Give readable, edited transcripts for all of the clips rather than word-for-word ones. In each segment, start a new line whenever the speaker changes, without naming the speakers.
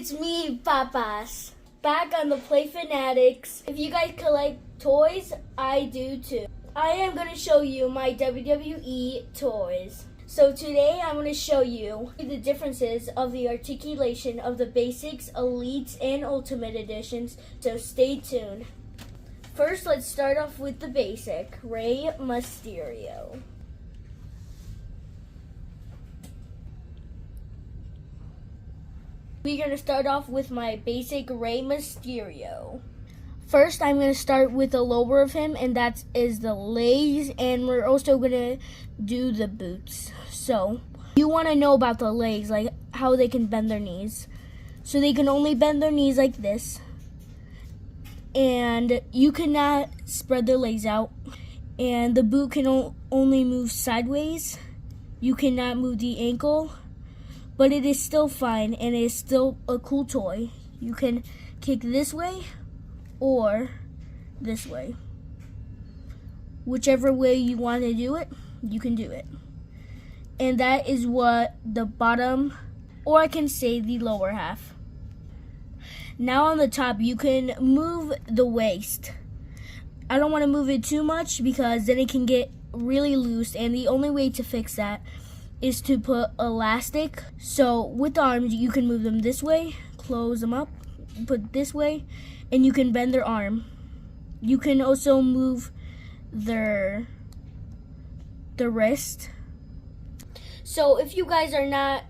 it's me, Papas, back on the Play Fanatics. If you guys collect toys, I do too. I am going to show you my WWE toys. So today I'm going to show you the differences of the articulation of the basics, elites, and ultimate editions, so stay tuned. First, let's start off with the basic, Rey Mysterio. We're going to start off with my basic Rey Mysterio. First, I'm going to start with the lower of him, and that is the legs, and we're also going to do the boots. So, you want to know about the legs, like how they can bend their knees. So they can only bend their knees like this, and you cannot spread their legs out, and the boot can only move sideways. You cannot move the ankle. But it is still fine, and it is still a cool toy. You can kick this way or this way. Whichever way you want to do it, you can do it. And that is what the bottom, or I can say the lower half. Now on the top, you can move the waist. I don't want to move it too much because then it can get really loose, and the only way to fix that is to put elastic. So with the arms, you can move them this way, close them up, put this way, and you can bend their arm. You can also move their wrist. So if you guys are not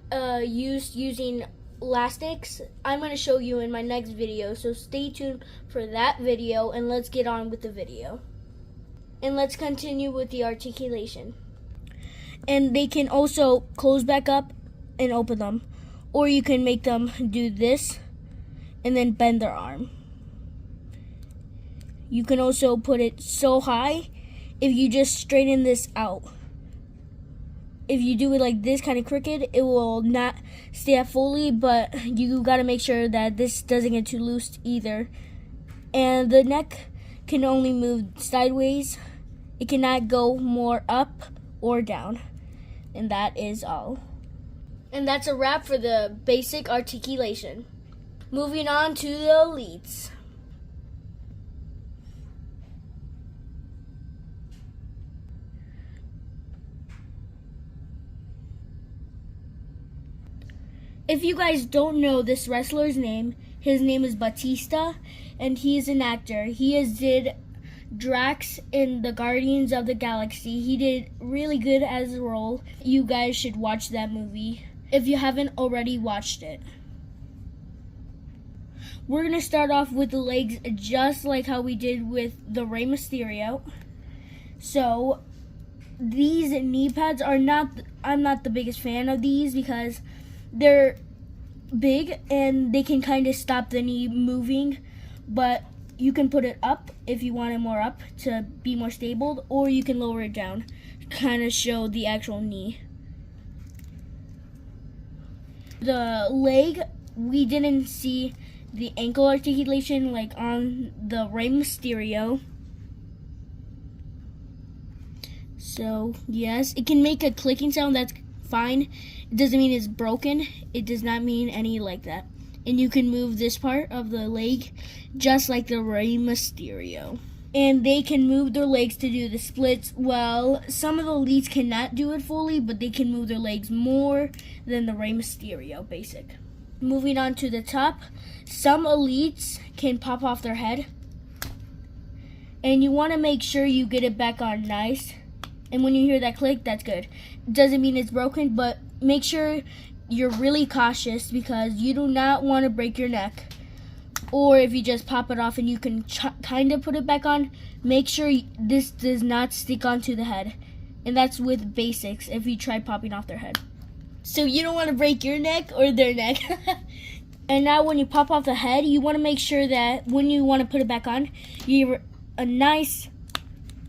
using elastics, I'm going to show you in my next video. So stay tuned for that video, and let's get on with the video. And let's continue with the articulation. And they can also close back up and open them. Or you can make them do this and then bend their arm. You can also put it so high if you just straighten this out. If you do it like this, kind of crooked, it will not stay up fully, but you gotta make sure that this doesn't get too loose either. And the neck can only move sideways. It cannot go more up or down. And that is all. And that's a wrap for the basic articulation. Moving on to the elites. If you guys don't know this wrestler's name, his name is Batista, and he is an actor. He did Drax in the Guardians of the Galaxy. He did really good as a role. You guys should watch that movie if you haven't already watched it. We're going to start off with the legs just like how we did with the Rey Mysterio. So these knee pads I'm not the biggest fan of these because they're big and they can kind of stop the knee moving, but you can put it up if you want it more up to be more stable, or you can lower it down to kind of show the actual knee. The leg, we didn't see the ankle articulation like on the Rey Mysterio. So yes, it can make a clicking sound, that's fine. It doesn't mean it's broken. It does not mean any like that. And you can move this part of the leg just like the Rey Mysterio. And they can move their legs to do the splits. Well, some of the elites cannot do it fully, but they can move their legs more than the Rey Mysterio basic. Moving on to the top, some elites can pop off their head. And you want to make sure you get it back on nice. And when you hear that click, that's good. It doesn't mean it's broken, but make sure you're really cautious because you do not want to break your neck. Or if you just pop it off and you can kind of put it back on, make sure this does not stick onto the head. And that's with basics if you try popping off their head. So you don't want to break your neck or their neck. And now when you pop off the head, you want to make sure that when you want to put it back on, you give a nice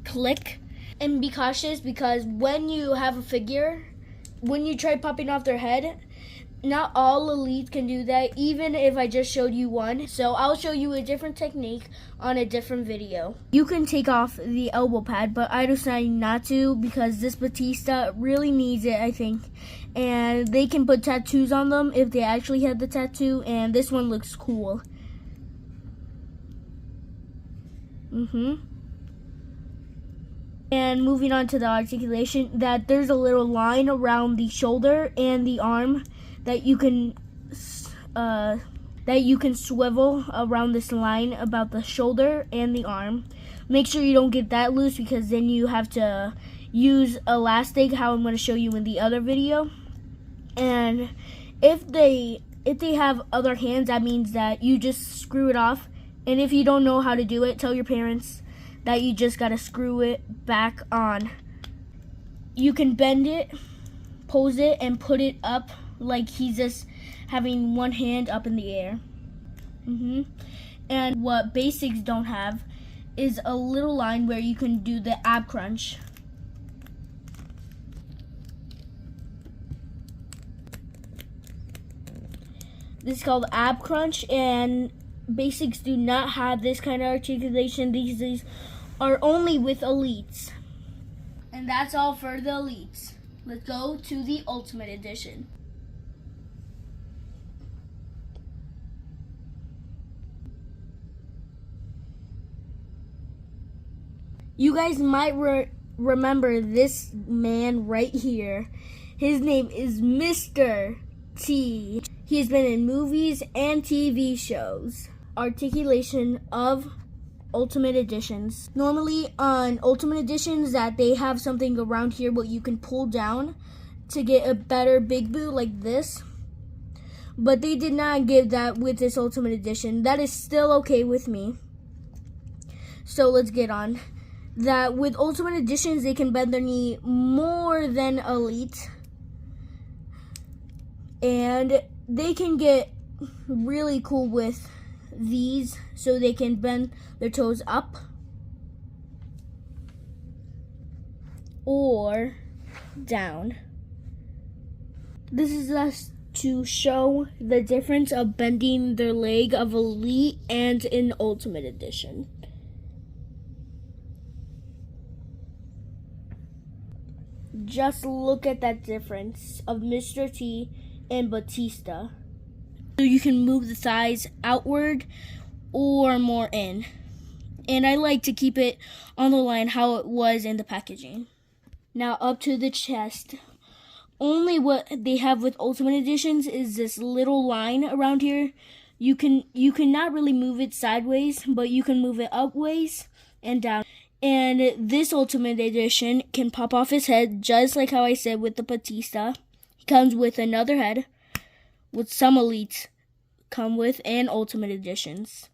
click. And be cautious because when you have a figure, when you try popping off their head, not all elites can do that, even if I just showed you one. So I'll show you a different technique on a different video. You can take off the elbow pad, but I decided not to because this Batista really needs it, I think. And they can put tattoos on them if they actually had the tattoo, and this one looks cool. And moving on to the articulation, that there's a little line around the shoulder and the arm that you can swivel around this line about the shoulder and the arm. Make sure you don't get that loose because then you have to use elastic, how I'm going to show you in the other video. And if they have other hands, that means that you just screw it off. And if you don't know how to do it, tell your parents that you just got to screw it back on. You can bend it, pose it, and put it up like he's just having one hand up in the air. And what basics don't have is a little line where you can do the ab crunch. This is called ab crunch, and basics do not have this kind of articulation. These are only with elites. And that's all for the elites. Let's go to the Ultimate Edition. You guys might remember this man right here. His name is Mr. T. He has been in movies and TV shows. Articulation of Ultimate Editions. Normally on Ultimate Editions that they have something around here what you can pull down to get a better big boot like this. But they did not give that with this Ultimate Edition. That is still okay with me. So let's get on. That with Ultimate Editions they can bend their knee more than Elite. And they can get really cool with these, so they can bend their toes up or down. This is just to show the difference of bending their leg of Elite and in Ultimate Edition. Just look at that difference of Mr. T and Batista. So you can move the thighs outward or more in. And I like to keep it on the line how it was in the packaging. Now up to the chest. Only what they have with Ultimate Editions is this little line around here. You cannot really move it sideways, but you can move it upways and down. And this Ultimate Edition can pop off his head, just like how I said with the Batista. He comes with another head, with some elites come with, and Ultimate Editions.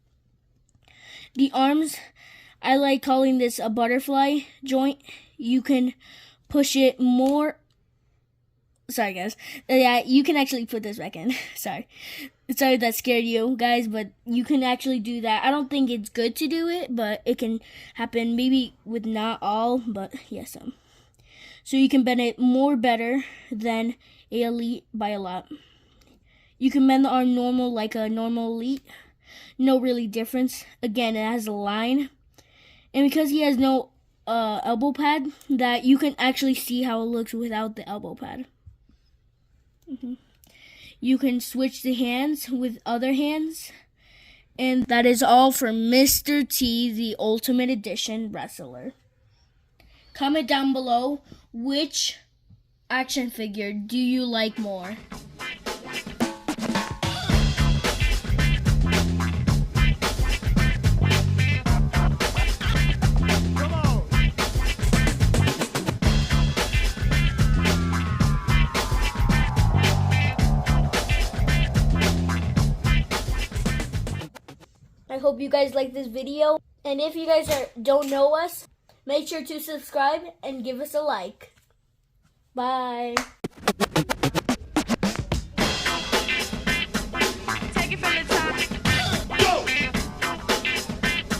The arms, I like calling this a butterfly joint. You can push it more. Sorry, guys. Yeah, you can actually put this back in. Sorry that scared you guys, but you can actually do that. I don't think it's good to do it, but it can happen maybe with not all, but yes, some. So you can bend it more better than a elite by a lot. You can bend the arm normal like a normal elite. No really difference. Again, it has a line. And because he has no elbow pad, that you can actually see how it looks without the elbow pad. You can switch the hands with other hands. And that is all for Mr. T, the Ultimate Edition wrestler. Comment down below, which action figure do you like more? I hope you guys like this video, and if you guys don't know us, make sure to subscribe and give us a like. Bye.